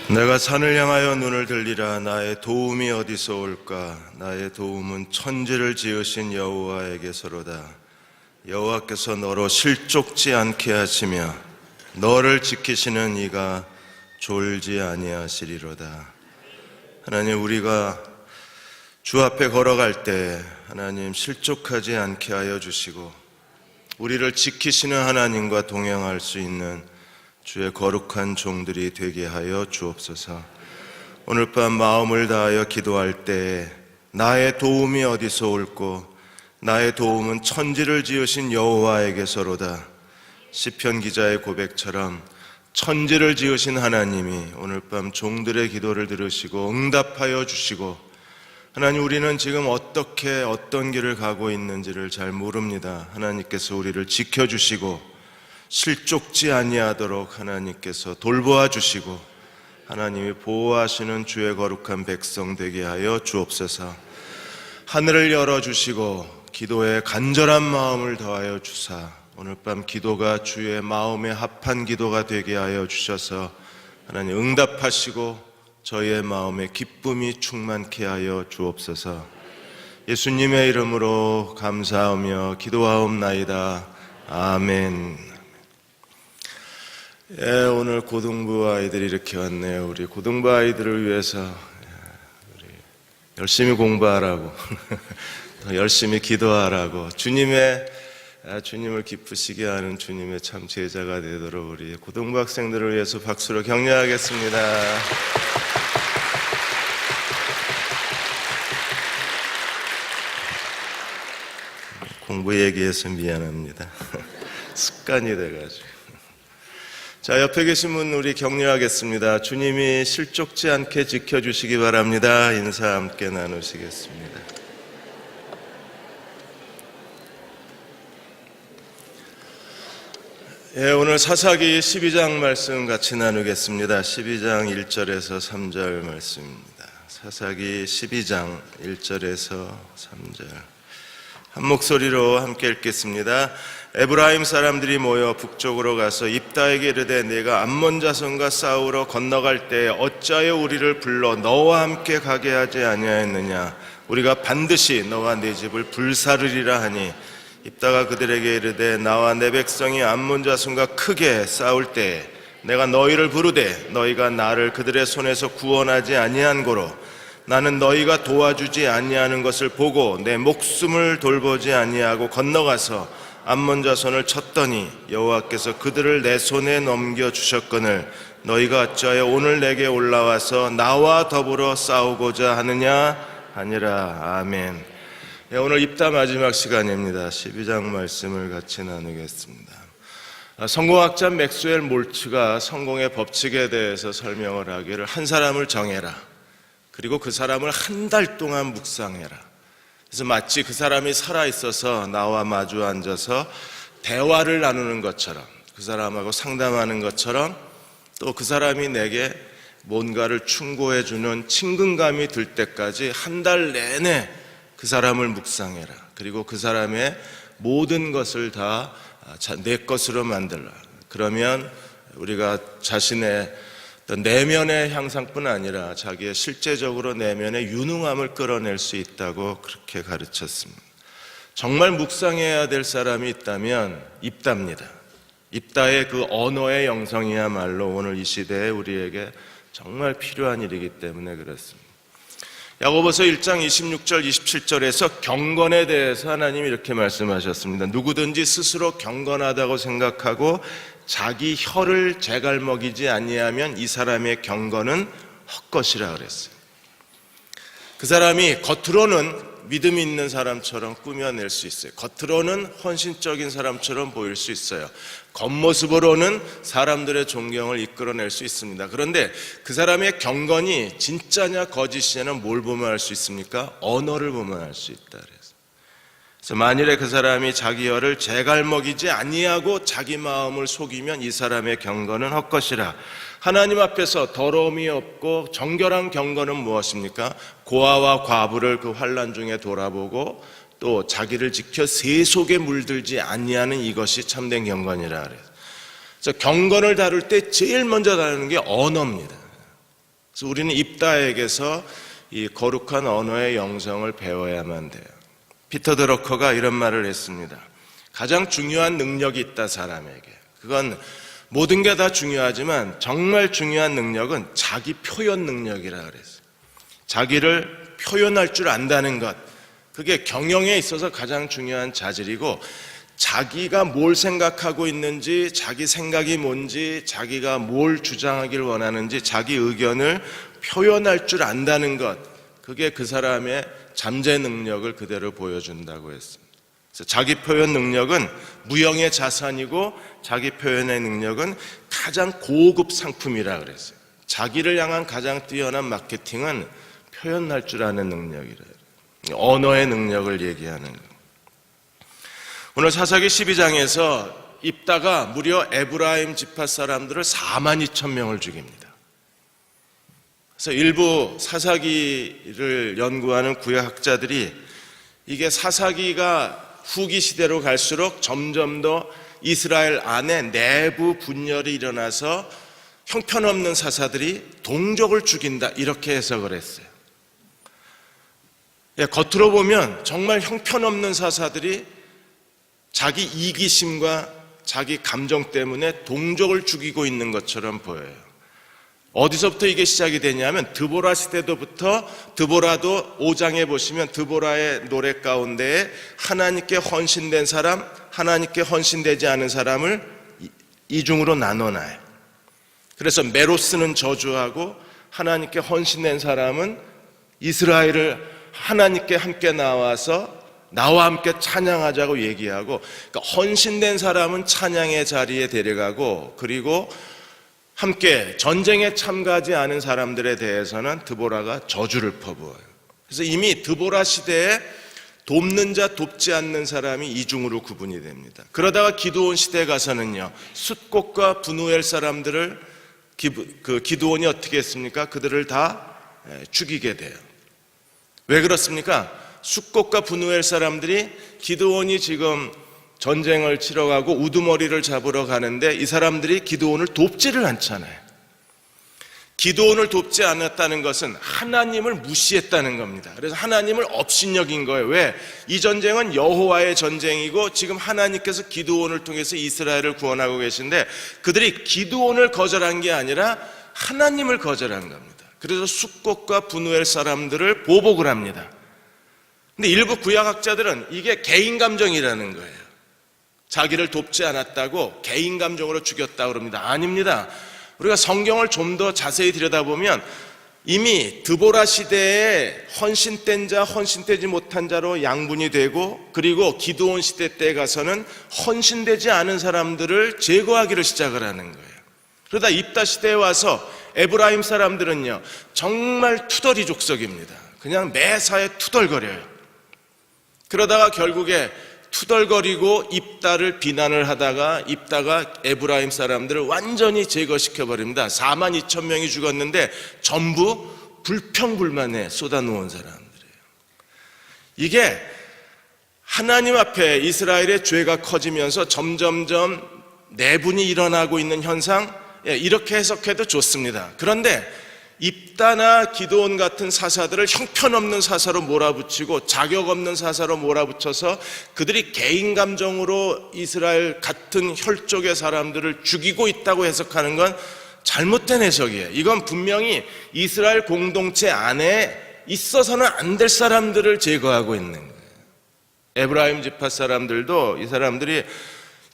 내가 산을 향하여 눈을 들리라. 나의 도움이 어디서 올까? 나의 도움은 천지를 지으신 여호와에게서로다. 여호와께서 너로 실족지 않게 하시며 너를 지키시는 이가 졸지 아니하시리로다. 하나님, 우리가 주 앞에 걸어갈 때 하나님 실족하지 않게 하여 주시고 우리를 지키시는 하나님과 동행할 수 있는 주의 거룩한 종들이 되게 하여 주옵소서. 오늘 밤 마음을 다하여 기도할 때 나의 도움이 어디서 올꼬? 나의 도움은 천지를 지으신 여호와에게서로다. 시편 기자의 고백처럼 천지를 지으신 하나님이 오늘 밤 종들의 기도를 들으시고 응답하여 주시고, 하나님, 우리는 지금 어떤 길을 가고 있는지를 잘 모릅니다. 하나님께서 우리를 지켜주시고 실족지 아니하도록 하나님께서 돌보아 주시고 하나님이 보호하시는 주의 거룩한 백성 되게 하여 주옵소서. 하늘을 열어주시고 기도에 간절한 마음을 더하여 주사 오늘 밤 기도가 주의 마음에 합한 기도가 되게 하여 주셔서 하나님 응답하시고 저희의 마음에 기쁨이 충만케 하여 주옵소서. 예수님의 이름으로 감사하며 기도하옵나이다. 아멘. 오늘 고등부 아이들이 이렇게 왔네요. 우리 고등부 아이들을 위해서 우리 열심히 공부하라고 더 열심히 기도하라고 주님을 기쁘시게 하는 주님의 참 제자가 되도록 우리 고등부 학생들을 위해서 박수로 격려하겠습니다. 공부 얘기해서 미안합니다. 습관이 돼가지고. 자, 옆에 계신 분 우리 격려하겠습니다. 주님이 실족지 않게 지켜주시기 바랍니다. 인사 함께 나누시겠습니다. 오늘 사사기 12장 말씀 같이 나누겠습니다. 12장 1절에서 3절 말씀입니다. 사사기 12장 1절에서 3절 한 목소리로 함께 읽겠습니다. 에브라임 사람들이 모여 북쪽으로 가서 입다에게 이르되 네가 암몬 자손과 싸우러 건너갈 때에 어찌하여 우리를 불러 너와 함께 가게 하지 아니하였느냐? 우리가 반드시 너와 네 집을 불사르리라 하니 입다가 그들에게 이르되 나와 내 백성이 암몬 자손과 크게 싸울 때에 내가 너희를 부르되 너희가 나를 그들의 손에서 구원하지 아니한 고로 나는 너희가 도와주지 아니하는 것을 보고 내 목숨을 돌보지 아니하고 건너가서 암몬 자손을 쳤더니 여호와께서 그들을 내 손에 넘겨주셨거늘 너희가 어찌하여 오늘 내게 올라와서 나와 더불어 싸우고자 하느냐 하니라. 아멘. 오늘 입다 마지막 시간입니다. 12장 말씀을 같이 나누겠습니다. 성공학자 맥스웰 몰츠가 성공의 법칙에 대해서 설명을 하기를 한 사람을 정해라. 그리고 그 사람을 한 달 동안 묵상해라. 그래서 마치 그 사람이 살아있어서 나와 마주 앉아서 대화를 나누는 것처럼, 그 사람하고 상담하는 것처럼, 또 그 사람이 내게 뭔가를 충고해주는 친근감이 들 때까지 한 달 내내 그 사람을 묵상해라. 그리고 그 사람의 모든 것을 다 내 것으로 만들라. 그러면 우리가 자신의 내면의 향상뿐 아니라 자기의 실제적으로 내면의 유능함을 끌어낼 수 있다고 그렇게 가르쳤습니다. 정말 묵상해야 될 사람이 있다면 입다입니다. 입다의 그 언어의 영성이야말로 오늘 이 시대에 우리에게 정말 필요한 일이기 때문에 그렇습니다. 야고보서 1장 26절 27절에서 경건에 대해서 하나님이 이렇게 말씀하셨습니다. 누구든지 스스로 경건하다고 생각하고 자기 혀를 재갈먹이지 아니하면 이 사람의 경건은 헛것이라 그랬어요. 그 사람이 겉으로는 믿음이 있는 사람처럼 꾸며낼 수 있어요. 겉으로는 헌신적인 사람처럼 보일 수 있어요. 겉모습으로는 사람들의 존경을 이끌어낼 수 있습니다. 그런데 그 사람의 경건이 진짜냐 거짓이냐는 뭘 보면 알 수 있습니까? 언어를 보면 알 수 있다. 그래서 만일에 그 사람이 자기 혀를 재갈먹이지 아니하고 자기 마음을 속이면 이 사람의 경건은 헛것이라. 하나님 앞에서 더러움이 없고 정결한 경건은 무엇입니까? 고아와 과부를 그 환난 중에 돌아보고 또 자기를 지켜 세속에 물들지 아니하는 이것이 참된 경건이라 그래요. 그래서 경건을 다룰 때 제일 먼저 다루는 게 언어입니다. 그래서 우리는 입다에게서 이 거룩한 언어의 영성을 배워야만 돼요. 피터 드러커가 이런 말을 했습니다. 가장 중요한 능력이 있다, 사람에게. 그건 모든 게 다 중요하지만 정말 중요한 능력은 자기 표현 능력이라 그랬어요. 자기를 표현할 줄 안다는 것, 그게 경영에 있어서 가장 중요한 자질이고, 자기가 뭘 생각하고 있는지, 자기 생각이 뭔지, 자기가 뭘 주장하길 원하는지, 자기 의견을 표현할 줄 안다는 것, 그게 그 사람의 잠재 능력을 그대로 보여준다고 했습니다. 그래서 자기 표현 능력은 무형의 자산이고, 자기 표현의 능력은 가장 고급 상품이라 그랬어요. 자기를 향한 가장 뛰어난 마케팅은 표현할 줄 아는 능력이래요. 언어의 능력을 얘기하는 거. 오늘 사사기 12장에서 입다가 무려 에브라임 지파 사람들을 42,000명을 죽입니다. 그래서 일부 사사기를 연구하는 구약학자들이 이게 사사기가 후기 시대로 갈수록 점점 더 이스라엘 안에 내부 분열이 일어나서 형편없는 사사들이 동족을 죽인다, 이렇게 해석을 했어요. 겉으로 보면 정말 형편없는 사사들이 자기 이기심과 자기 감정 때문에 동족을 죽이고 있는 것처럼 보여요. 어디서부터 이게 시작이 되냐면 드보라 시대부터, 드보라도 5장에 보시면 드보라의 노래 가운데에 하나님께 헌신된 사람, 하나님께 헌신되지 않은 사람을 이중으로 나눠놔요. 그래서 메로스는 저주하고, 하나님께 헌신된 사람은 이스라엘을 하나님께 함께 나와서 나와 함께 찬양하자고 얘기하고, 그러니까 헌신된 사람은 찬양의 자리에 데려가고, 그리고 함께 전쟁에 참가하지 않은 사람들에 대해서는 드보라가 저주를 퍼부어요. 그래서 이미 드보라 시대에 돕는 자, 돕지 않는 사람이 이중으로 구분이 됩니다. 그러다가 기드온 시대에 가서는요, 숫곳과 분우엘 사람들을 기드온이 어떻게 했습니까? 그들을 다 죽이게 돼요. 왜 그렇습니까? 숫곳과 분우엘 사람들이 기드온이 지금 전쟁을 치러 가고 우두머리를 잡으러 가는데 이 사람들이 기드온을 돕지를 않잖아요. 기드온을 돕지 않았다는 것은 하나님을 무시했다는 겁니다. 그래서 하나님을 업신여긴 거예요. 왜? 이 전쟁은 여호와의 전쟁이고 지금 하나님께서 기드온을 통해서 이스라엘을 구원하고 계신데 그들이 기드온을 거절한 게 아니라 하나님을 거절한 겁니다. 그래서 숫곳과 분우엘 사람들을 보복을 합니다. 근데 일부 구약학자들은 이게 개인 감정이라는 거예요. 자기를 돕지 않았다고 개인 감정으로 죽였다고 그럽니다. 아닙니다. 우리가 성경을 좀 더 자세히 들여다보면 이미 드보라 시대에 헌신된 자, 헌신되지 못한 자로 양분이 되고, 그리고 기드온 시대 때 가서는 헌신되지 않은 사람들을 제거하기를 시작을 하는 거예요. 그러다 입다 시대에 와서 에브라임 사람들은요, 정말 투덜이 족속입니다. 그냥 매사에 투덜거려요. 그러다가 결국에 투덜거리고 입다를 비난을 하다가 입다가 에브라임 사람들을 완전히 제거시켜버립니다. 42,000명이 죽었는데 전부 불평불만에 쏟아놓은 사람들이에요. 이게 하나님 앞에 이스라엘의 죄가 커지면서 점점점 내분이 일어나고 있는 현상, 이렇게 해석해도 좋습니다. 그런데 입다나 기드온 같은 사사들을 형편없는 사사로 몰아붙이고 자격 없는 사사로 몰아붙여서 그들이 개인 감정으로 이스라엘 같은 혈족의 사람들을 죽이고 있다고 해석하는 건 잘못된 해석이에요. 이건 분명히 이스라엘 공동체 안에 있어서는 안 될 사람들을 제거하고 있는 거예요. 에브라임 지파 사람들도 이 사람들이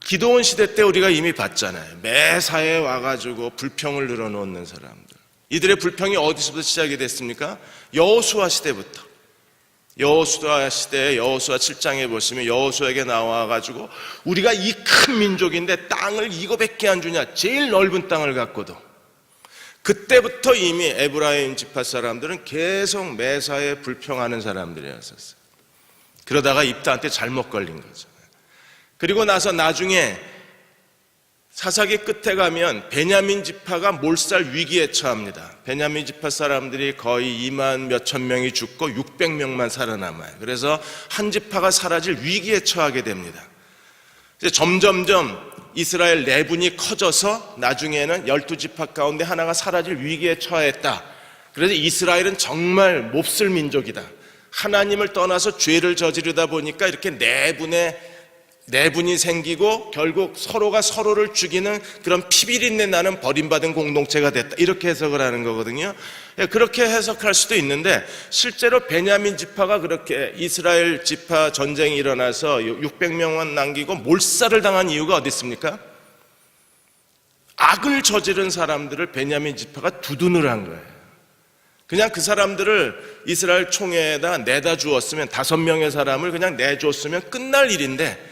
기드온 시대 때 우리가 이미 봤잖아요. 매사에 와가지고 불평을 늘어놓는 사람들. 이들의 불평이 어디서부터 시작이 됐습니까? 여호수아 시대부터. 여호수아 시대에 여호수아 7장에 보시면 여호수아에게 나와가지고 우리가 이 큰 민족인데 땅을 이거밖에 안 주냐, 제일 넓은 땅을 갖고도. 그때부터 이미 에브라임 지파 사람들은 계속 매사에 불평하는 사람들이었었어요. 그러다가 입다한테 잘못 걸린 거죠. 그리고 나서 나중에 사사기 끝에 가면 베냐민 지파가 몰살 위기에 처합니다. 베냐민 지파 사람들이 거의 2만 몇천 명이 죽고 600명만 살아남아요. 그래서 한 지파가 사라질 위기에 처하게 됩니다. 이제 점점점 이스라엘 내분이 커져서 나중에는 12지파 가운데 하나가 사라질 위기에 처했다. 그래서 이스라엘은 정말 몹쓸 민족이다. 하나님을 떠나서 죄를 저지르다 보니까 이렇게 내분이 생기고 결국 서로가 서로를 죽이는 그런 피비린내 나는 버림받은 공동체가 됐다. 이렇게 해석을 하는 거거든요. 그렇게 해석할 수도 있는데 실제로 베냐민 지파가 그렇게 이스라엘 지파 전쟁이 일어나서 600명만 남기고 몰살을 당한 이유가 어디 있습니까? 악을 저지른 사람들을 베냐민 지파가 두둔을 한 거예요. 그냥 그 사람들을 이스라엘 총회에다 내다 주었으면 5명의 사람을 그냥 내줬으면 끝날 일인데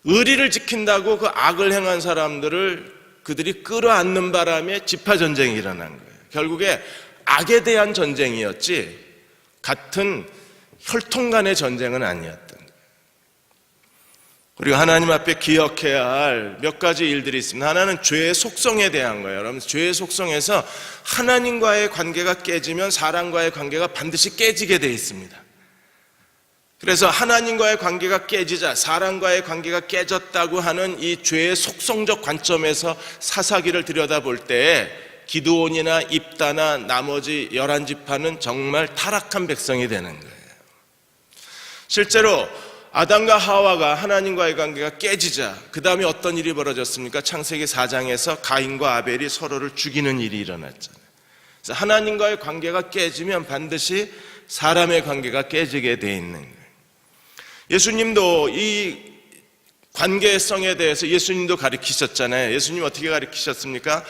의리를 지킨다고 그 악을 행한 사람들을 그들이 끌어안는 바람에 지파 전쟁이 일어난 거예요. 결국에 악에 대한 전쟁이었지 같은 혈통 간의 전쟁은 아니었던 거예요. 우리가 하나님 앞에 기억해야 할 몇 가지 일들이 있습니다. 하나는 죄의 속성에 대한 거예요. 여러분, 죄의 속성에서 하나님과의 관계가 깨지면 사람과의 관계가 반드시 깨지게 되어 있습니다. 그래서 하나님과의 관계가 깨지자 사람과의 관계가 깨졌다고 하는 이 죄의 속성적 관점에서 사사기를 들여다볼 때 기드온이나 입다나 나머지 11지파는 정말 타락한 백성이 되는 거예요. 실제로 아담과 하와가 하나님과의 관계가 깨지자 그 다음에 어떤 일이 벌어졌습니까? 창세기 4장에서 가인과 아벨이 서로를 죽이는 일이 일어났잖아요. 그래서 하나님과의 관계가 깨지면 반드시 사람의 관계가 깨지게 돼 있는 거예요. 예수님도 이 관계성에 대해서 예수님도 가르치셨잖아요. 예수님 어떻게 가르치셨습니까?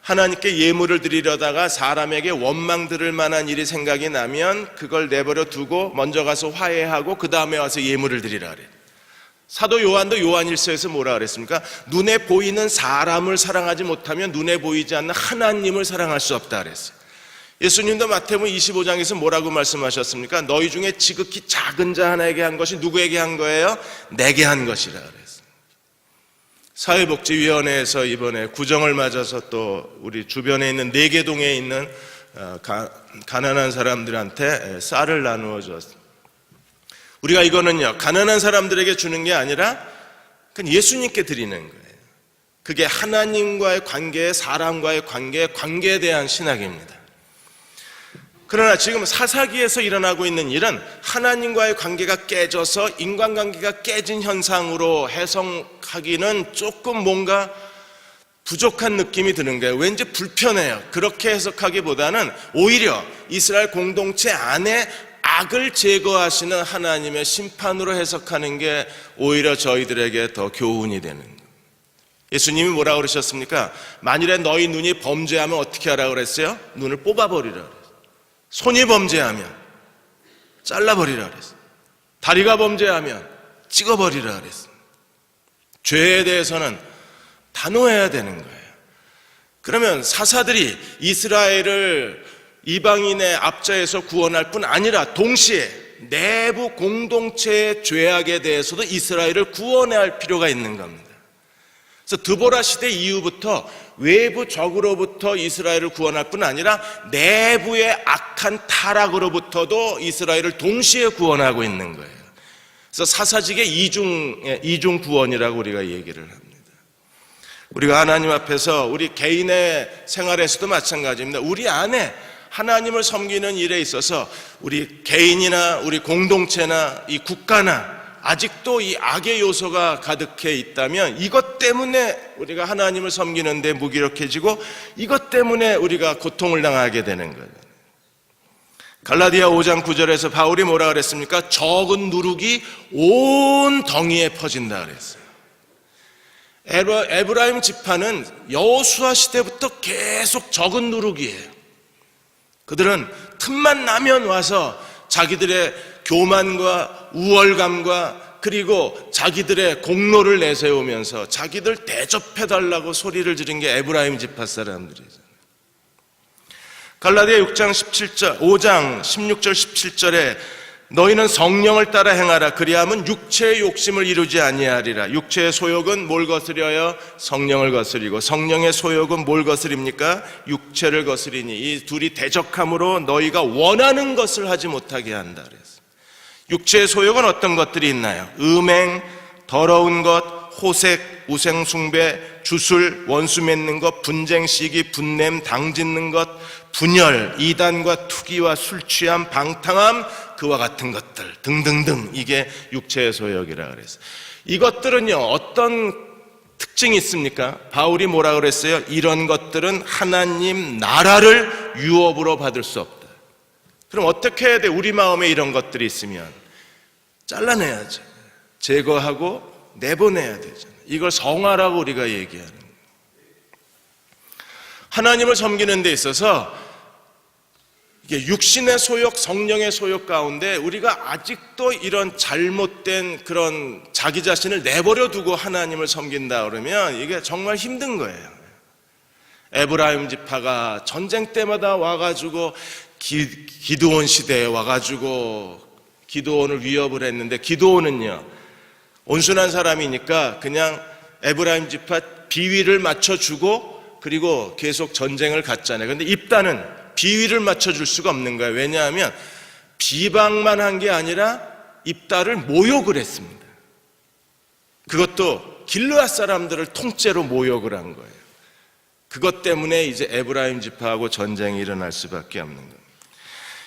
하나님께 예물을 드리려다가 사람에게 원망 들을 만한 일이 생각이 나면 그걸 내버려 두고 먼저 가서 화해하고 그 다음에 와서 예물을 드리라 그래요. 사도 요한도 요한일서에서 뭐라 그랬습니까? 눈에 보이는 사람을 사랑하지 못하면 눈에 보이지 않는 하나님을 사랑할 수 없다 그랬어요. 예수님도 마태복음 25장에서 뭐라고 말씀하셨습니까? 너희 중에 지극히 작은 자 하나에게 한 것이 누구에게 한 거예요? 내게 한 것이라 그랬어요. 사회복지위원회에서 이번에 구정을 맞아서 또 우리 주변에 있는 내계동에 있는 가난한 사람들한테 쌀을 나누어 줬습니다. 우리가 이거는요 가난한 사람들에게 주는 게 아니라 그건 예수님께 드리는 거예요. 그게 하나님과의 관계, 사람과의 관계에 대한 신학입니다. 그러나 지금 사사기에서 일어나고 있는 일은 하나님과의 관계가 깨져서 인간관계가 깨진 현상으로 해석하기는 조금 뭔가 부족한 느낌이 드는 거예요. 왠지 불편해요. 그렇게 해석하기보다는 오히려 이스라엘 공동체 안에 악을 제거하시는 하나님의 심판으로 해석하는 게 오히려 저희들에게 더 교훈이 되는 거예요. 예수님이 뭐라고 그러셨습니까? 만일에 너희 눈이 범죄하면 어떻게 하라고 그랬어요? 눈을 뽑아버리라 그랬어요. 손이 범죄하면 잘라버리라 그랬어요. 다리가 범죄하면 찍어버리라 그랬어요. 죄에 대해서는 단호해야 되는 거예요. 그러면 사사들이 이스라엘을 이방인의 압제에서 구원할 뿐 아니라 동시에 내부 공동체의 죄악에 대해서도 이스라엘을 구원해야 할 필요가 있는 겁니다. 그래서 드보라 시대 이후부터 외부 적으로부터 이스라엘을 구원할 뿐 아니라 내부의 악한 타락으로부터도 이스라엘을 동시에 구원하고 있는 거예요. 그래서 사사직의 이중 구원이라고 우리가 얘기를 합니다. 우리가 하나님 앞에서 우리 개인의 생활에서도 마찬가지입니다. 우리 안에 하나님을 섬기는 일에 있어서 우리 개인이나 우리 공동체나 이 국가나 아직도 이 악의 요소가 가득해 있다면 이것 때문에 우리가 하나님을 섬기는데 무기력해지고 이것 때문에 우리가 고통을 당하게 되는 거예요. 갈라디아 5장 9절에서 바울이 뭐라 그랬습니까? 적은 누룩이 온 덩이에 퍼진다 그랬어요. 에브라임 지파는 여호수아 시대부터 계속 적은 누룩이에요. 그들은 틈만 나면 와서 자기들의 교만과 우월감과 그리고 자기들의 공로를 내세우면서 자기들 대접해달라고 소리를 지른 게 에브라임 지파 사람들이잖아요. 갈라디아 5장 16절 17절에 너희는 성령을 따라 행하라. 그리하면 육체의 욕심을 이루지 아니하리라. 육체의 소욕은 뭘 거스려요? 성령을 거스리고 성령의 소욕은 뭘 거스립니까? 육체를 거스리니 이 둘이 대적함으로 너희가 원하는 것을 하지 못하게 한다 그랬어요. 육체의 소욕은 어떤 것들이 있나요? 음행, 더러운 것, 호색, 우생숭배, 주술, 원수 맺는 것, 분쟁, 시기, 분냄, 당 짓는 것, 분열, 이단과 투기와 술 취함, 방탕함, 그와 같은 것들 등등등, 이게 육체의 소욕이라 그랬어요. 이것들은요, 어떤 특징이 있습니까? 바울이 뭐라 그랬어요? 이런 것들은 하나님 나라를 유업으로 받을 수 없다. 그럼 어떻게 해야 돼? 우리 마음에 이런 것들이 있으면 잘라내야죠. 제거하고 내보내야 되죠. 이걸 성화라고 우리가 얘기하는 거예요. 하나님을 섬기는 데 있어서 이게 육신의 소욕, 성령의 소욕 가운데 우리가 아직도 이런 잘못된 그런 자기 자신을 내버려 두고 하나님을 섬긴다 그러면 이게 정말 힘든 거예요. 에브라임 지파가 전쟁 때마다 와가지고 기드온 시대에 와가지고 기드온을 위협을 했는데, 기드온은요 온순한 사람이니까 그냥 에브라임 지파 비위를 맞춰주고 그리고 계속 전쟁을 갔잖아요. 그런데 입다는 비위를 맞춰줄 수가 없는 거예요. 왜냐하면 비방만 한 게 아니라 입다를 모욕을 했습니다. 그것도 길르앗 사람들을 통째로 모욕을 한 거예요. 그것 때문에 이제 에브라임 지파하고 전쟁이 일어날 수밖에 없는 거예요.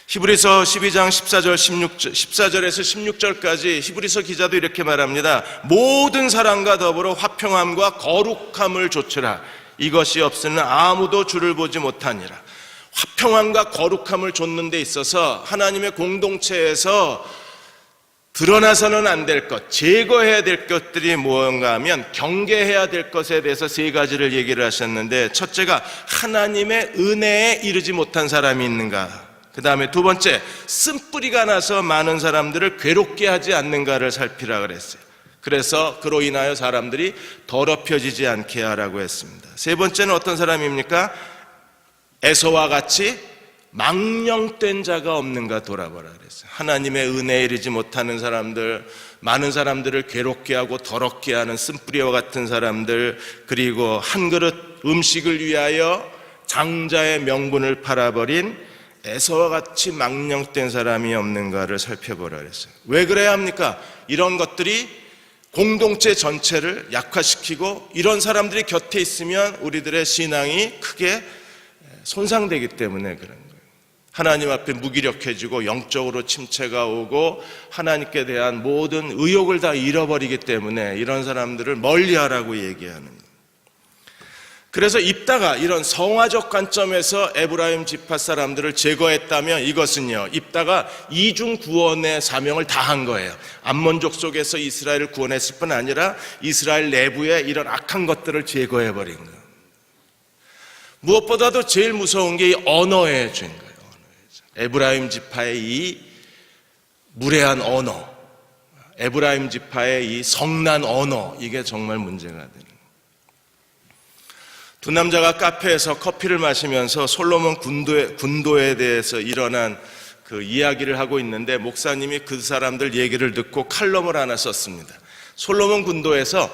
히브리서 12장 14절에서 16절까지 히브리서 기자도 이렇게 말합니다. 모든 사람과 더불어 화평함과 거룩함을 좇으라. 이것이 없으면 아무도 주를 보지 못하니라. 화평함과 거룩함을 좇는 데 있어서 하나님의 공동체에서 드러나서는 안 될 것, 제거해야 될 것들이 무언가 하면 경계해야 될 것에 대해서 세 가지를 얘기를 하셨는데, 첫째가 하나님의 은혜에 이르지 못한 사람이 있는가, 그 다음에 두 번째, 쓴뿌리가 나서 많은 사람들을 괴롭게 하지 않는가를 살피라 그랬어요. 그래서 그로 인하여 사람들이 더럽혀지지 않게 하라고 했습니다. 세 번째는 어떤 사람입니까? 에서와 같이 망령된 자가 없는가 돌아보라 그랬어요. 하나님의 은혜에 이르지 못하는 사람들, 많은 사람들을 괴롭게 하고 더럽게 하는 쓴뿌리와 같은 사람들, 그리고 한 그릇 음식을 위하여 장자의 명분을 팔아버린 에서와 같이 망령된 사람이 없는가를 살펴보라 그랬어요. 왜 그래야 합니까? 이런 것들이 공동체 전체를 약화시키고 이런 사람들이 곁에 있으면 우리들의 신앙이 크게 손상되기 때문에 그런 거예요. 하나님 앞에 무기력해지고 영적으로 침체가 오고 하나님께 대한 모든 의욕을 다 잃어버리기 때문에 이런 사람들을 멀리하라고 얘기하는 거예요. 그래서 입다가 이런 성화적 관점에서 에브라임 지파 사람들을 제거했다면 이것은요, 입다가 이중 구원의 사명을 다한 거예요. 암몬족 속에서 이스라엘을 구원했을 뿐 아니라 이스라엘 내부에 이런 악한 것들을 제거해버린 거예요. 무엇보다도 제일 무서운 게 이 언어의 죄인 거예요. 에브라임 지파의 이 무례한 언어, 에브라임 지파의 이 성난 언어, 이게 정말 문제가 되는 거예요. 두 남자가 카페에서 커피를 마시면서 솔로몬 군도에 대해서 일어난 그 이야기를 하고 있는데, 목사님이 그 사람들 얘기를 듣고 칼럼을 하나 썼습니다. 솔로몬 군도에서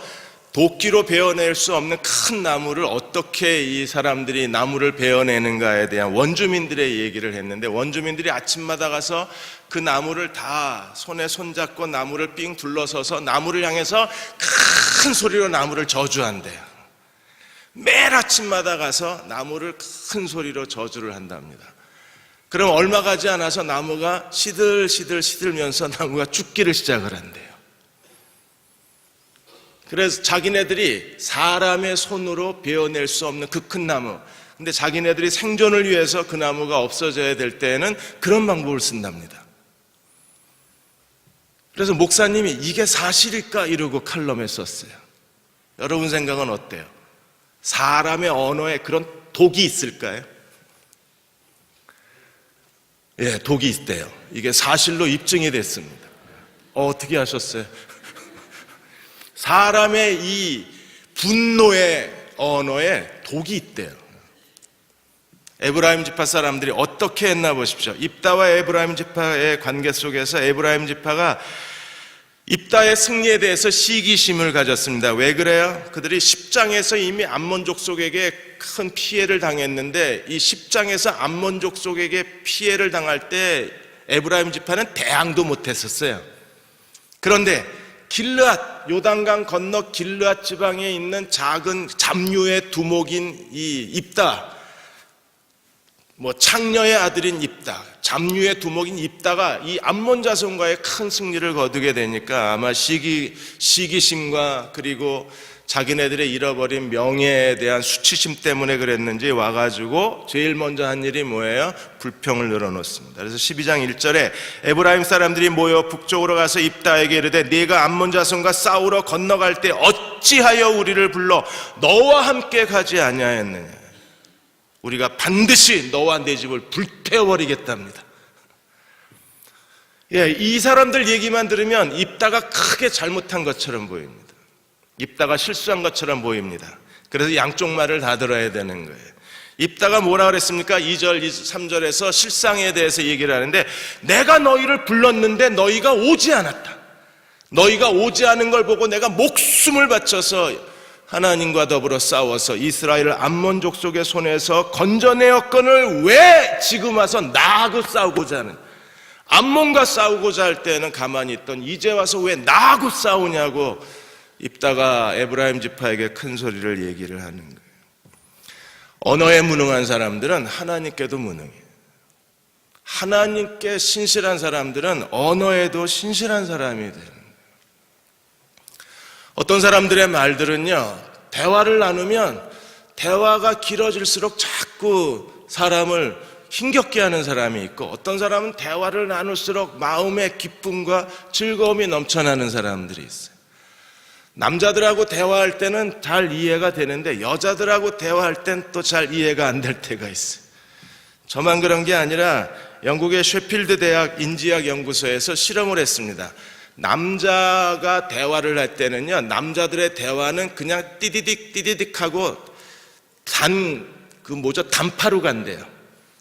도끼로 베어낼 수 없는 큰 나무를 어떻게 이 사람들이 나무를 베어내는가에 대한 원주민들의 얘기를 했는데, 원주민들이 아침마다 가서 그 나무를 다 손에 손잡고 나무를 삥 둘러서서 나무를 향해서 큰 소리로 나무를 저주한대요. 매일 아침마다 가서 나무를 큰 소리로 저주를 한답니다. 그럼 얼마 가지 않아서 나무가 시들시들면서 나무가 죽기를 시작을 한대요. 그래서 자기네들이 사람의 손으로 베어낼 수 없는 그 큰 나무, 근데 자기네들이 생존을 위해서 그 나무가 없어져야 될 때에는 그런 방법을 쓴답니다. 그래서 목사님이 이게 사실일까 이러고 칼럼에 썼어요. 여러분 생각은 어때요? 사람의 언어에 그런 독이 있을까요? 예, 독이 있대요. 이게 사실로 입증이 됐습니다. 어떻게 하셨어요? 사람의 이 분노의 언어에 독이 있대요. 에브라임 지파 사람들이 어떻게 했나 보십시오. 입다와 에브라임 지파의 관계 속에서 에브라임 지파가 입다의 승리에 대해서 시기심을 가졌습니다. 왜 그래요? 그들이 10장에서 이미 암몬 족속에게 큰 피해를 당했는데, 이 10장에서 암몬 족속에게 피해를 당할 때 에브라임 지파는 대항도 못했었어요. 그런데 길르앗, 요단강 건너 길르앗 지방에 있는 작은 잡류의 두목인 이 입다, 창녀의 아들인 입다, 잡류의 두목인 입다가 이 암몬 자손과의 큰 승리를 거두게 되니까 아마 시기심과 그리고 자기네들의 잃어버린 명예에 대한 수치심 때문에 그랬는지 와가지고 제일 먼저 한 일이 뭐예요? 불평을 늘어놓습니다. 그래서 12장 1절에 에브라임 사람들이 모여 북쪽으로 가서 입다에게 이르되 네가 암몬 자손과 싸우러 건너갈 때 어찌하여 우리를 불러 너와 함께 가지 아니하였느냐. 우리가 반드시 너와 내 집을 불태워버리겠답니다. 이 사람들 얘기만 들으면 입다가 크게 잘못한 것처럼 보입니다. 입다가 실수한 것처럼 보입니다. 그래서 양쪽 말을 다 들어야 되는 거예요. 입다가 뭐라 그랬습니까? 2절, 3절에서 실상에 대해서 얘기를 하는데 내가 너희를 불렀는데 너희가 오지 않았다. 너희가 오지 않은 걸 보고 내가 목숨을 바쳐서 하나님과 더불어 싸워서 이스라엘을 암몬 족속의 손에서 건져내었거늘 왜 지금 와서 나하고 싸우고자 하는, 암몬과 싸우고자 할 때는 가만히 있던 이제 와서 왜 나하고 싸우냐고 입다가 에브라임 지파에게 큰 소리를 얘기를 하는 거예요. 언어에 무능한 사람들은 하나님께도 무능해요. 하나님께 신실한 사람들은 언어에도 신실한 사람이 되는 거예요. 어떤 사람들의 말들은요, 대화를 나누면 대화가 길어질수록 자꾸 사람을 힘겹게 하는 사람이 있고, 어떤 사람은 대화를 나눌수록 마음의 기쁨과 즐거움이 넘쳐나는 사람들이 있어요. 남자들하고 대화할 때는 잘 이해가 되는데 여자들하고 대화할 땐 또 잘 이해가 안 될 때가 있어요. 저만 그런 게 아니라 영국의 셰필드 대학 인지학 연구소에서 실험을 했습니다. 남자가 대화를 할 때는요, 남자들의 대화는 그냥 띠디딕 하고 단파로 간대요.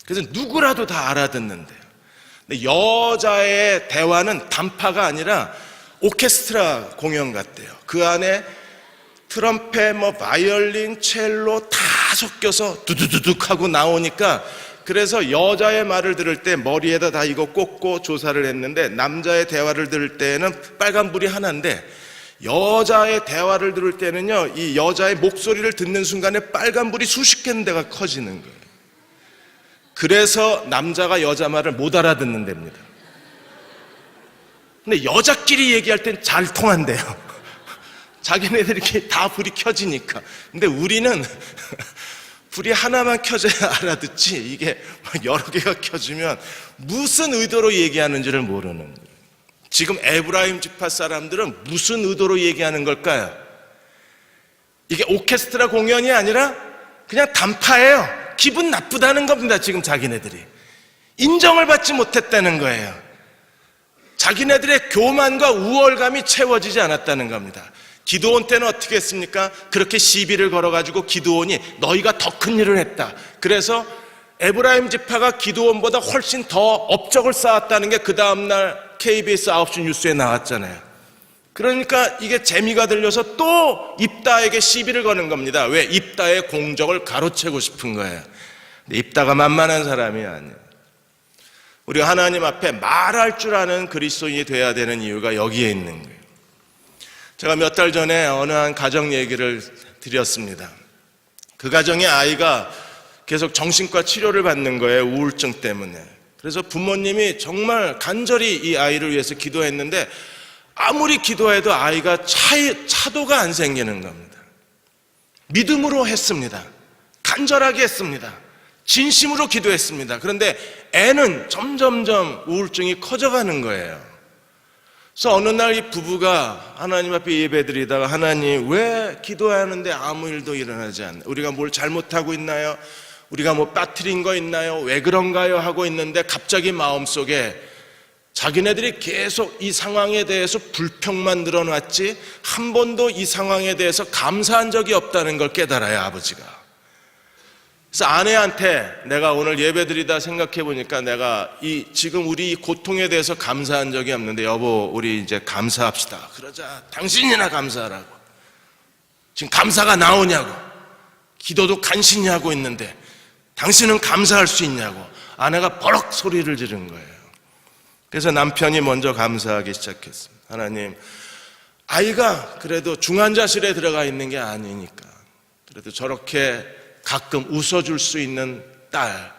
그래서 누구라도 다 알아듣는데요. 근데 여자의 대화는 단파가 아니라 오케스트라 공연 같대요. 그 안에 트럼펫, 바이올린, 첼로 다 섞여서 두두두둑 하고 나오니까, 그래서 여자의 말을 들을 때 머리에다 다 이거 꽂고 조사를 했는데 남자의 대화를 들을 때는 빨간불이 하나인데 여자의 대화를 들을 때는요, 이 여자의 목소리를 듣는 순간에 빨간불이 수십 개인데가 커지는 거예요. 그래서 남자가 여자 말을 못 알아듣는 데입니다. 근데 여자끼리 얘기할 땐 잘 통한대요. 자기네들이 다 불이 켜지니까. 근데 우리는 불이 하나만 켜져야 알아듣지, 이게 여러 개가 켜지면 무슨 의도로 얘기하는지를 모르는 거예요. 지금 에브라임 지파 사람들은 무슨 의도로 얘기하는 걸까요? 이게 오케스트라 공연이 아니라 그냥 단파예요. 기분 나쁘다는 겁니다. 지금 자기네들이 인정을 받지 못했다는 거예요. 자기네들의 교만과 우월감이 채워지지 않았다는 겁니다. 기드온 때는 어떻게 했습니까? 그렇게 시비를 걸어가지고 기드온이 너희가 더 큰 일을 했다. 그래서 에브라임 지파가 기드온보다 훨씬 더 업적을 쌓았다는 게 그 다음날 KBS 9시 뉴스에 나왔잖아요. 그러니까 이게 재미가 들려서 또 입다에게 시비를 거는 겁니다. 왜? 입다의 공적을 가로채고 싶은 거예요. 근데 입다가 만만한 사람이 아니에요. 우리가 하나님 앞에 말할 줄 아는 그리스도인이 돼야 되는 이유가 여기에 있는 거예요. 제가 몇 달 전에 어느 한 가정 얘기를 드렸습니다. 그 가정의 아이가 계속 정신과 치료를 받는 거예요. 우울증 때문에. 그래서 부모님이 정말 간절히 이 아이를 위해서 기도했는데 아무리 기도해도 아이가 차도가 안 생기는 겁니다. 믿음으로 했습니다. 간절하게 했습니다. 진심으로 기도했습니다. 그런데 애는 점점점 우울증이 커져가는 거예요. 그래서 어느 날 이 부부가 하나님 앞에 예배드리다가 하나님, 왜 기도하는데 아무 일도 일어나지 않나요? 우리가 뭘 잘못하고 있나요? 우리가 뭐 빠뜨린 거 있나요? 왜 그런가요? 하고 있는데 갑자기 마음속에 자기네들이 계속 이 상황에 대해서 불평만 늘어났지 한 번도 이 상황에 대해서 감사한 적이 없다는 걸 깨달아요, 아버지가. 그래서 아내한테 내가 오늘 예배드리다 생각해 보니까 내가 지금 우리 고통에 대해서 감사한 적이 없는데 여보, 우리 이제 감사합시다. 그러자 당신이나 감사하라고. 지금 감사가 나오냐고. 기도도 간신히 하고 있는데 당신은 감사할 수 있냐고. 아내가 버럭 소리를 지른 거예요. 그래서 남편이 먼저 감사하기 시작했습니다. 하나님, 아이가 그래도 중환자실에 들어가 있는 게 아니니까 그래도 저렇게 가끔 웃어줄 수 있는 딸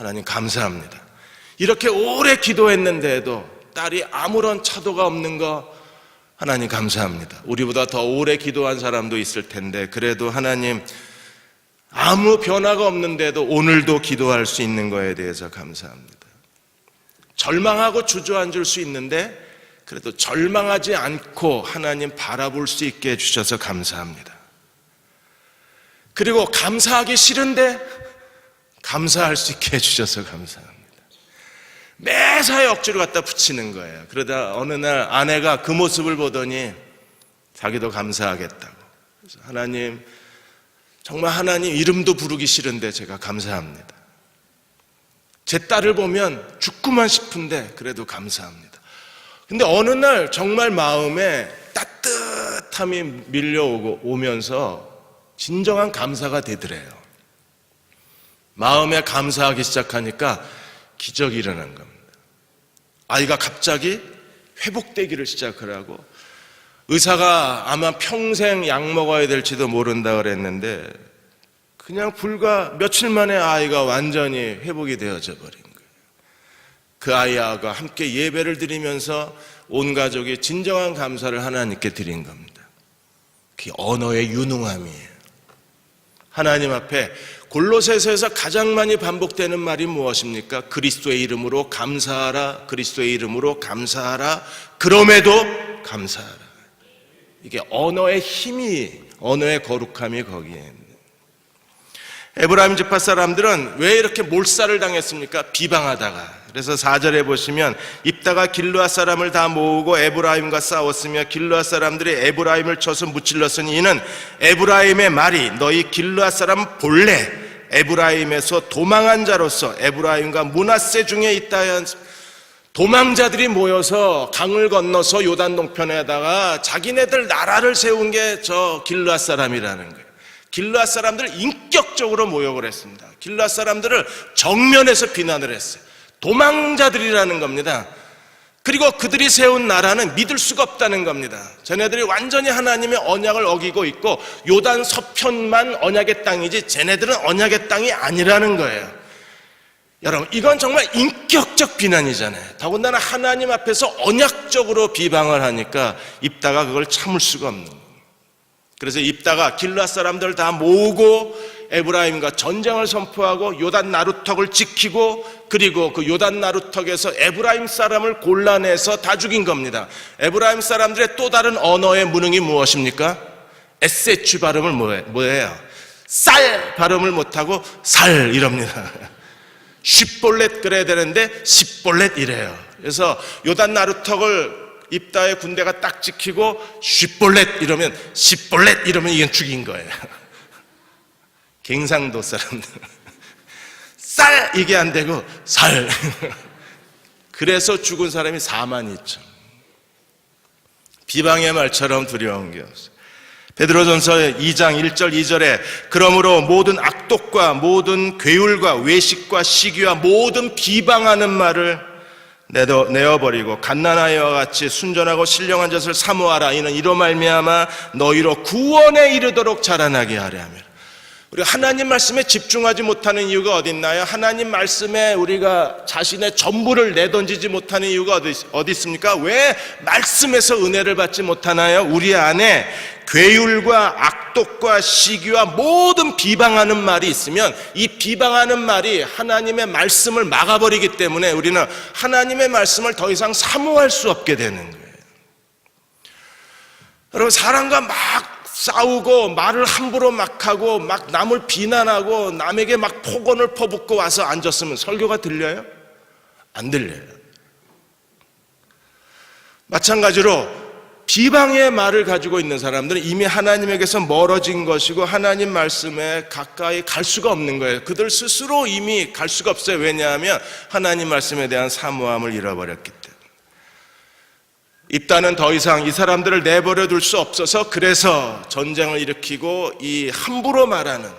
하나님 감사합니다. 이렇게 오래 기도했는데도 딸이 아무런 차도가 없는 거 하나님 감사합니다. 우리보다 더 오래 기도한 사람도 있을 텐데 그래도 하나님 아무 변화가 없는데도 오늘도 기도할 수 있는 거에 대해서 감사합니다. 절망하고 주저앉을 수 있는데 그래도 절망하지 않고 하나님 바라볼 수 있게 해주셔서 감사합니다. 그리고 감사하기 싫은데 감사할 수 있게 해주셔서 감사합니다. 매사에 억지로 갖다 붙이는 거예요. 그러다 어느 날 아내가 그 모습을 보더니 자기도 감사하겠다고. 그래서 하나님, 정말 하나님 이름도 부르기 싫은데 제가 감사합니다. 제 딸을 보면 죽고만 싶은데 그래도 감사합니다. 근데 어느 날 정말 마음에 따뜻함이 밀려오면서 진정한 감사가 되더래요. 마음에 감사하기 시작하니까 기적이 일어난 겁니다. 아이가 갑자기 회복되기를 시작을 하고 의사가 아마 평생 약 먹어야 될지도 모른다 그랬는데 그냥 불과 며칠 만에 아이가 완전히 회복이 되어져 버린 거예요. 그 아이와 함께 예배를 드리면서 온 가족이 진정한 감사를 하나님께 드린 겁니다. 그게 언어의 유능함이에요. 하나님 앞에 골로새서에서 가장 많이 반복되는 말이 무엇입니까? 그리스도의 이름으로 감사하라, 그리스도의 이름으로 감사하라, 그럼에도 감사하라. 이게 언어의 힘이, 언어의 거룩함이 거기에 있는. 에브라임 지파 사람들은 왜 이렇게 몰살을 당했습니까? 비방하다가. 그래서 4절에 보시면 입다가 길르앗 사람을 다 모으고 에브라임과 싸웠으며 길르앗 사람들이 에브라임을 쳐서 무찔렀으니 이는 에브라임의 말이 너희 길르앗 사람 본래 에브라임에서 도망한 자로서 에브라임과 므낫세 중에 있다. 도망자들이 모여서 강을 건너서 요단 동편에다가 자기네들 나라를 세운 게 저 길르앗 사람이라는 거예요. 길르앗 사람들 인격적으로 모욕을 했습니다. 길르앗 사람들을 정면에서 비난을 했어요. 도망자들이라는 겁니다. 그리고 그들이 세운 나라는 믿을 수가 없다는 겁니다. 쟤네들이 완전히 하나님의 언약을 어기고 있고 요단 서편만 언약의 땅이지 쟤네들은 언약의 땅이 아니라는 거예요. 여러분, 이건 정말 인격적 비난이잖아요. 더군다나 하나님 앞에서 언약적으로 비방을 하니까 입다가 그걸 참을 수가 없는 거예요. 그래서 입다가 길르앗 사람들 다 모으고 에브라임과 전쟁을 선포하고 요단 나루턱을 지키고 그리고 그 요단 나루턱에서 에브라임 사람을 골라내서 다 죽인 겁니다. 에브라임 사람들의 또 다른 언어의 무능이 무엇입니까? SH 발음을 뭐예요? 쌀 발음을 못하고 살 이럽니다. 쉽볼렛 그래야 되는데 십볼렛 이래요. 그래서 요단 나루턱을 입다의 군대가 딱 지키고 쉽볼렛 이러면 십볼렛 이러면 이건 죽인 거예요. 갱상도 사람들 쌀 이게 안 되고 살 그래서 죽은 사람이 4만 2천. 비방의 말처럼 두려운 게 없어요. 베드로전서 2장 1절 2절에 그러므로 모든 악독과 모든 괴율과 외식과 시기와 모든 비방하는 말을 내어버리고 갓난아이와 같이 순전하고 신령한 젖을 사모하라. 이는 이로 말미암아 너희로 구원에 이르도록 자라나게 하려 함이라. 우리가 하나님 말씀에 집중하지 못하는 이유가 어디 있나요? 하나님 말씀에 우리가 자신의 전부를 내던지지 못하는 이유가 어디 있습니까? 왜 말씀에서 은혜를 받지 못하나요? 우리 안에 괴율과 악독과 시기와 모든 비방하는 말이 있으면 이 비방하는 말이 하나님의 말씀을 막아버리기 때문에 우리는 하나님의 말씀을 더 이상 사모할 수 없게 되는 거예요. 여러분, 사람과 막 싸우고 말을 함부로 막 하고 막 남을 비난하고 남에게 막 폭언을 퍼붓고 와서 앉았으면 설교가 들려요? 안 들려요. 마찬가지로 비방의 말을 가지고 있는 사람들은 이미 하나님에게서 멀어진 것이고 하나님 말씀에 가까이 갈 수가 없는 거예요. 그들 스스로 이미 갈 수가 없어요. 왜냐하면 하나님 말씀에 대한 사모함을 잃어버렸기 때문에. 입다는 더 이상 이 사람들을 내버려 둘 수 없어서 그래서 전쟁을 일으키고 이 함부로 말하는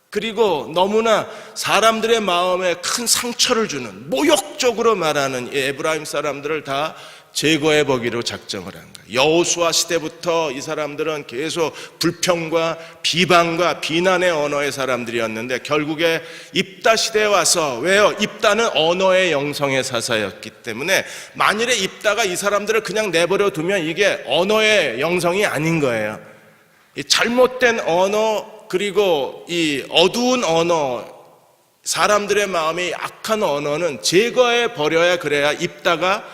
그리고 너무나 사람들의 마음에 큰 상처를 주는, 모욕적으로 말하는 이 에브라임 사람들을 다 제거해 보기로 작정을 한 거예요. 여호수아 시대부터 이 사람들은 계속 불평과 비방과 비난의 언어의 사람들이었는데, 결국에 입다 시대에 와서, 왜요? 입다는 언어의 영성의 사사였기 때문에 만일에 입다가 이 사람들을 그냥 내버려 두면 이게 언어의 영성이 아닌 거예요. 이 잘못된 언어, 그리고 이 어두운 언어, 사람들의 마음이 악한 언어는 제거해 버려야, 그래야 입다가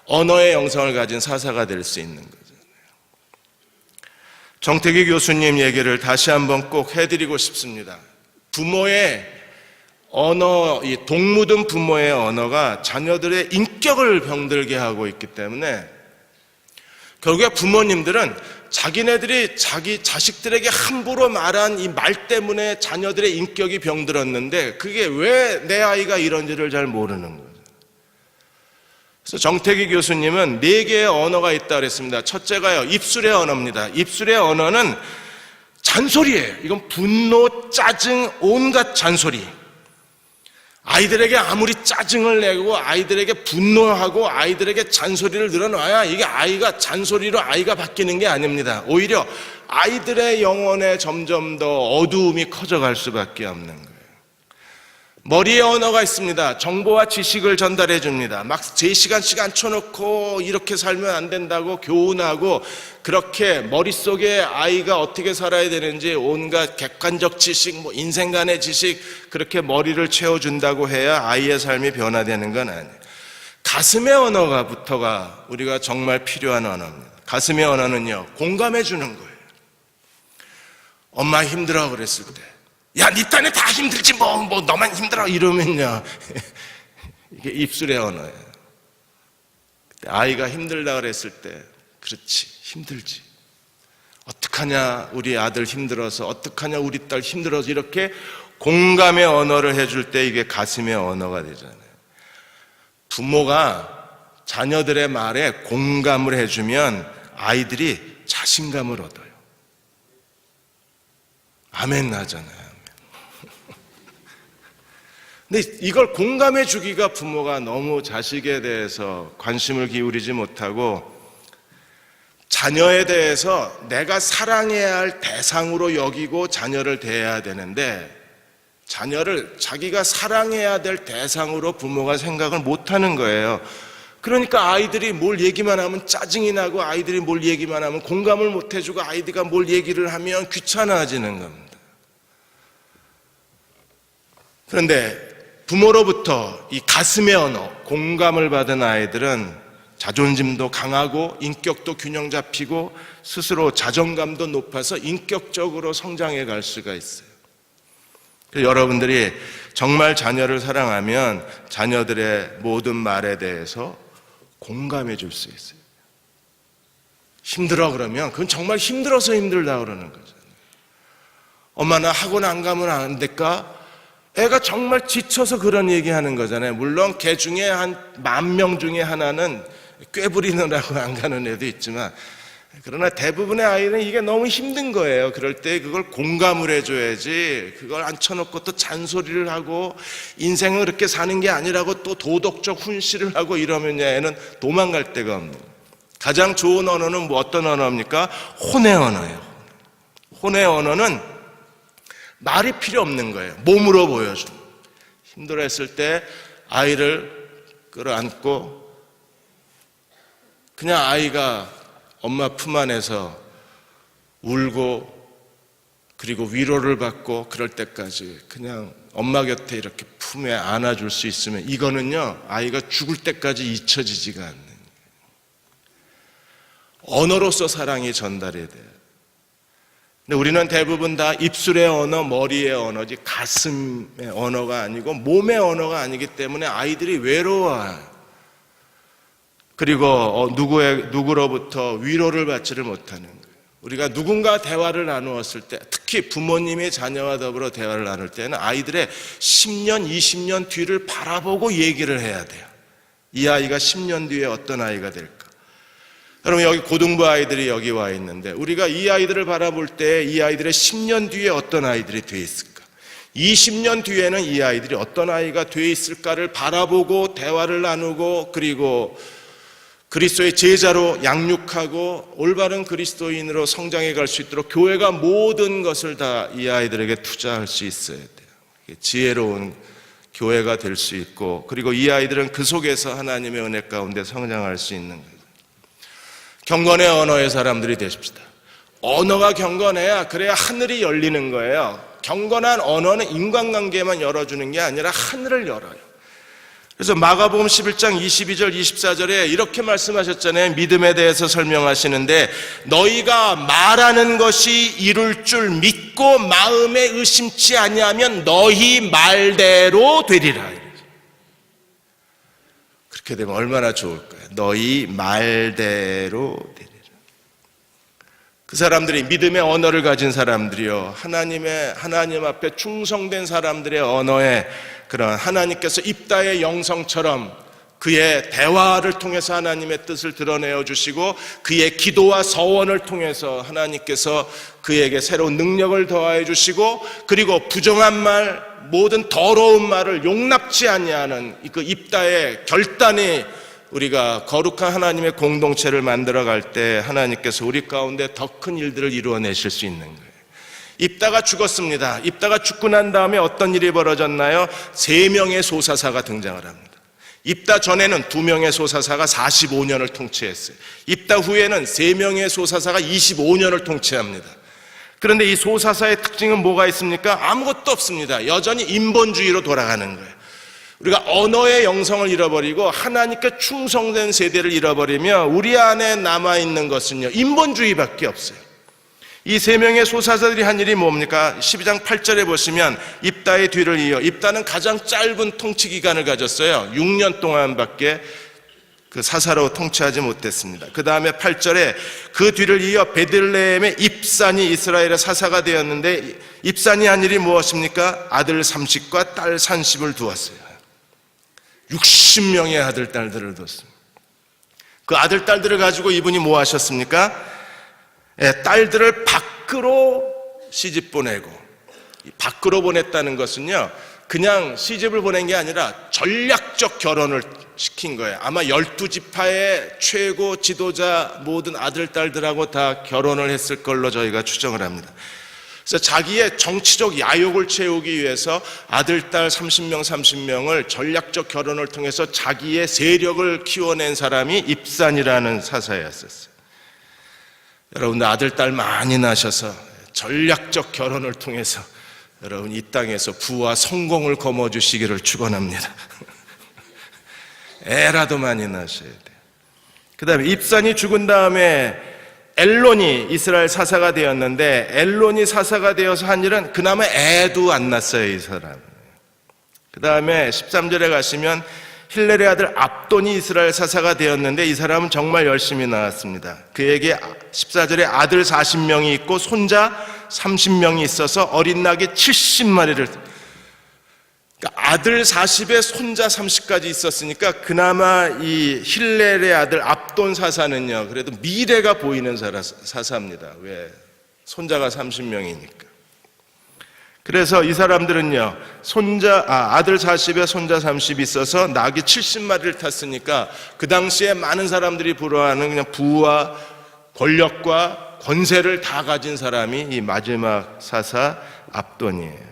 언어의 영성을 가진 사사가 될 수 있는 거잖아요. 정태기 교수님 얘기를 다시 한번 꼭 해드리고 싶습니다. 부모의 언어, 이 동묻은 부모의 언어가 자녀들의 인격을 병들게 하고 있기 때문에 결국에 부모님들은 자기네들이 자기 자식들에게 함부로 말한 이 말 때문에 자녀들의 인격이 병들었는데, 그게 왜 내 아이가 이런지를 잘 모르는 거예요. 그래서 정태기 교수님은 4개의 언어가 있다고 그랬습니다. 첫째가요, 입술의 언어입니다. 입술의 언어는 잔소리예요. 이건 분노, 짜증, 온갖 잔소리. 아이들에게 아무리 짜증을 내고 아이들에게 분노하고 아이들에게 잔소리를 늘어놔야 이게 아이가 잔소리로 아이가 바뀌는 게 아닙니다. 오히려 아이들의 영혼에 점점 더 어두움이 커져갈 수밖에 없는 거예요. 머리의 언어가 있습니다. 정보와 지식을 전달해 줍니다. 막 제 시간 쳐놓고 이렇게 살면 안 된다고 교훈하고, 그렇게 머릿속에 아이가 어떻게 살아야 되는지 온갖 객관적 지식, 인생관의 지식, 그렇게 머리를 채워준다고 해야 아이의 삶이 변화되는 건 아니에요. 가슴의 언어가부터가 우리가 정말 필요한 언어입니다. 가슴의 언어는요, 공감해 주는 거예요. 엄마 힘들어 그랬을 때, 야, 네 딴에 다 힘들지 뭐 너만 힘들어 이러면요, 이게 입술의 언어예요. 아이가 힘들다 그랬을 때, 그렇지, 힘들지, 어떡하냐 우리 아들 힘들어서, 어떡하냐 우리 딸 힘들어서, 이렇게 공감의 언어를 해줄 때 이게 가슴의 언어가 되잖아요. 부모가 자녀들의 말에 공감을 해주면 아이들이 자신감을 얻어요. 아멘 하잖아요. 근데 이걸 공감해 주기가, 부모가 너무 자식에 대해서 관심을 기울이지 못하고 자녀에 대해서 내가 사랑해야 할 대상으로 여기고 자녀를 대해야 되는데, 자녀를 자기가 사랑해야 될 대상으로 부모가 생각을 못하는 거예요. 그러니까 아이들이 뭘 얘기만 하면 짜증이 나고, 아이들이 뭘 얘기만 하면 공감을 못 해주고, 아이들이 뭘 얘기를 하면 귀찮아지는 겁니다. 그런데 부모로부터 이 가슴의 언어, 공감을 받은 아이들은 자존심도 강하고 인격도 균형 잡히고 스스로 자존감도 높아서 인격적으로 성장해 갈 수가 있어요. 그래서 여러분들이 정말 자녀를 사랑하면 자녀들의 모든 말에 대해서 공감해 줄 수 있어요. 힘들어 그러면 그건 정말 힘들어서 힘들다 그러는 거잖아요. 엄마 나 학원 안 가면 안 될까? 애가 정말 지쳐서 그런 얘기하는 거잖아요. 물론 개 중에 한 10,000명 중에 하나는 꾀부리느라고 안 가는 애도 있지만, 그러나 대부분의 아이는 이게 너무 힘든 거예요. 그럴 때 그걸 공감을 해줘야지, 그걸 앉혀놓고 또 잔소리를 하고 인생을 그렇게 사는 게 아니라고 또 도덕적 훈시를 하고 이러면 애는 도망갈 데가 없는 거예요. 가장 좋은 언어는 뭐 어떤 언어입니까? 혼의 언어예요. 혼의 언어는 말이 필요 없는 거예요. 몸으로 보여주는. 힘들어했을 때 아이를 끌어안고 그냥 아이가 엄마 품 안에서 울고, 그리고 위로를 받고 그럴 때까지 그냥 엄마 곁에 이렇게 품에 안아줄 수 있으면, 이거는요 아이가 죽을 때까지 잊혀지지가 않는 거예요. 언어로서 사랑이 전달이 돼요. 근데 우리는 대부분 다 입술의 언어, 머리의 언어지 가슴의 언어가 아니고 몸의 언어가 아니기 때문에 아이들이 외로워요. 그리고 누구로부터 위로를 받지를 못하는 거예요. 우리가 누군가 대화를 나누었을 때, 특히 부모님이 자녀와 더불어 대화를 나눌 때는 아이들의 10년, 20년 뒤를 바라보고 얘기를 해야 돼요. 이 아이가 10년 뒤에 어떤 아이가 될까? 여러분, 여기 고등부 아이들이 여기 와 있는데, 우리가 이 아이들을 바라볼 때 이 아이들의 10년 뒤에 어떤 아이들이 돼 있을까? 20년 뒤에는 이 아이들이 어떤 아이가 돼 있을까를 바라보고 대화를 나누고 그리고 그리스도의 제자로 양육하고 올바른 그리스도인으로 성장해 갈 수 있도록 교회가 모든 것을 다 이 아이들에게 투자할 수 있어야 돼요. 지혜로운 교회가 될 수 있고 그리고 이 아이들은 그 속에서 하나님의 은혜 가운데 성장할 수 있는 거예요. 경건의 언어의 사람들이 되십시다. 언어가 경건해야 그래야 하늘이 열리는 거예요. 경건한 언어는 인간관계만 열어주는 게 아니라 하늘을 열어요. 그래서 마가복음 11장 22절 24절에 이렇게 말씀하셨잖아요. 믿음에 대해서 설명하시는데 너희가 말하는 것이 이룰 줄 믿고 마음에 의심치 아니하면 너희 말대로 되리라. 그렇게 되면 얼마나 좋을까요? 너희 말대로 되리라. 그 사람들이 믿음의 언어를 가진 사람들이요, 하나님 앞에 충성된 사람들의 언어에 그런 하나님께서 입다의 영성처럼 그의 대화를 통해서 하나님의 뜻을 드러내어 주시고 그의 기도와 서원을 통해서 하나님께서 그에게 새로운 능력을 더하여 주시고 그리고 부정한 말, 모든 더러운 말을 용납지 아니하는 그 입다의 결단이 우리가 거룩한 하나님의 공동체를 만들어갈 때 하나님께서 우리 가운데 더 큰 일들을 이루어내실 수 있는 거예요. 입다가 죽었습니다. 입다가 죽고 난 다음에 어떤 일이 벌어졌나요? 3명의 소사사가 등장을 합니다. 입다 전에는 2명의 소사사가 45년을 통치했어요. 입다 후에는 3명의 소사사가 25년을 통치합니다. 그런데 이 소사사의 특징은 뭐가 있습니까? 아무것도 없습니다. 여전히 인본주의로 돌아가는 거예요. 우리가 언어의 영성을 잃어버리고 하나님께 충성된 세대를 잃어버리면 우리 안에 남아있는 것은요, 인본주의밖에 없어요. 이 3명의 소사사들이 한 일이 뭡니까? 12장 8절에 보시면 입다의 뒤를 이어, 입다는 가장 짧은 통치 기간을 가졌어요. 6년 동안밖에 그 사사로 통치하지 못했습니다. 그 다음에 8절에 그 뒤를 이어 베들레헴의 입산이 이스라엘의 사사가 되었는데 입산이 한 일이 무엇입니까? 아들 30과 딸 30을 두었어요. 60명의 아들 딸들을 뒀습니다. 그 아들 딸들을 가지고 이분이 뭐 하셨습니까? 딸들을 밖으로 시집 보내고, 밖으로 보냈다는 것은요, 그냥 시집을 보낸 게 아니라 전략적 결혼을 시킨 거예요. 아마 12지파의 최고 지도자 모든 아들 딸들하고 다 결혼을 했을 걸로 저희가 추정을 합니다. 그래서 자기의 정치적 야욕을 채우기 위해서 아들, 딸 30명을 전략적 결혼을 통해서 자기의 세력을 키워낸 사람이 입산이라는 사사였었어요. 여러분, 아들, 딸 많이 낳으셔서 전략적 결혼을 통해서 여러분 이 땅에서 부와 성공을 거머쥐시기를 축원합니다. 애라도 많이 낳으셔야 돼요. 그 다음에 입산이 죽은 다음에 엘론이 이스라엘 사사가 되었는데, 엘론이 사사가 되어서 한 일은 그나마 애도 안 낳았어요, 이 사람. 그 다음에 13절에 가시면 힐렐의 아들 압돈이 이스라엘 사사가 되었는데 이 사람은 정말 열심히 낳았습니다. 그에게 14절에 아들 40명이 있고 손자 30명이 있어서 어린 낙이 70마리를, 그러니까 아들 40에 손자 30까지 있었으니까 그나마 이 힐렐의 아들 압돈 사사는요, 그래도 미래가 보이는 사사입니다. 왜? 손자가 30명이니까. 그래서 이 사람들은요, 아들 40에 손자 30이 있어서 낙이 70마리를 탔으니까 그 당시에 많은 사람들이 부러워하는 그냥 부와 권력과 권세를 다 가진 사람이 이 마지막 사사 압돈이에요.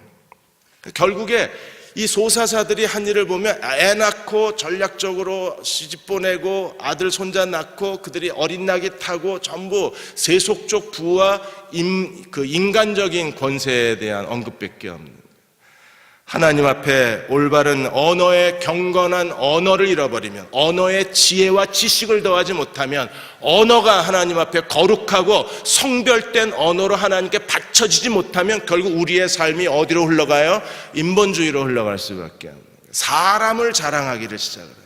결국에 이 소사사들이 한 일을 보면 애 낳고 전략적으로 시집 보내고 아들 손자 낳고 그들이 어린 낙이 타고 전부 세속적 부와 인간적인 권세에 대한 언급밖에 없는, 하나님 앞에 올바른 언어의 경건한 언어를 잃어버리면, 언어의 지혜와 지식을 더하지 못하면, 언어가 하나님 앞에 거룩하고 성별된 언어로 하나님께 바쳐지지 못하면 결국 우리의 삶이 어디로 흘러가요? 인본주의로 흘러갈 수밖에 없는 거예요. 사람을 자랑하기를 시작해요.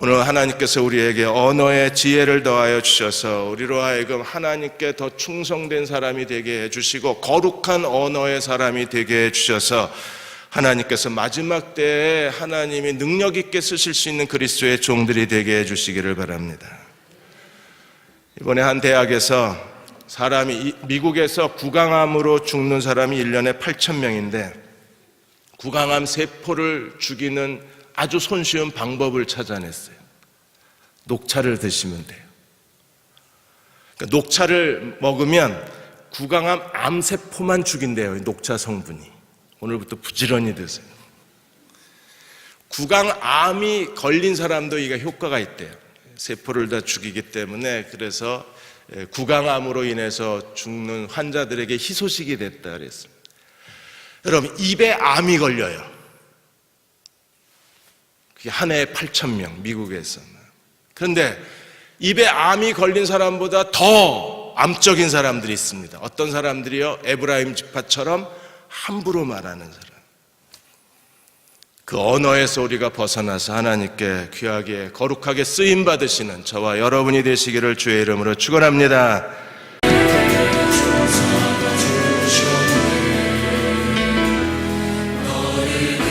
오늘 하나님께서 우리에게 언어의 지혜를 더하여 주셔서 우리로 하여금 하나님께 더 충성된 사람이 되게 해주시고 거룩한 언어의 사람이 되게 해주셔서 하나님께서 마지막 때에 하나님이 능력 있게 쓰실 수 있는 그리스도의 종들이 되게 해주시기를 바랍니다. 이번에 한 대학에서 미국에서 구강암으로 죽는 사람이 1년에 8,000명인데 구강암 세포를 죽이는 아주 손쉬운 방법을 찾아냈어요. 녹차를 드시면 돼요. 그러니까 녹차를 먹으면 구강암 암세포만 죽인대요. 녹차 성분이. 오늘부터 부지런히 드세요. 구강암이 걸린 사람도 이게 효과가 있대요. 세포를 다 죽이기 때문에. 그래서 구강암으로 인해서 죽는 환자들에게 희소식이 됐다 그랬습니다. 여러분, 입에 암이 걸려요. 그게 한 해에 8,000명, 미국에서는. 그런데 입에 암이 걸린 사람보다 더 암적인 사람들이 있습니다. 어떤 사람들이요? 에브라임 지파처럼 함부로 말하는 사람. 그 언어에서 우리가 벗어나서 하나님께 귀하게 거룩하게 쓰임 받으시는 저와 여러분이 되시기를 주의 이름으로 축원합니다. 너를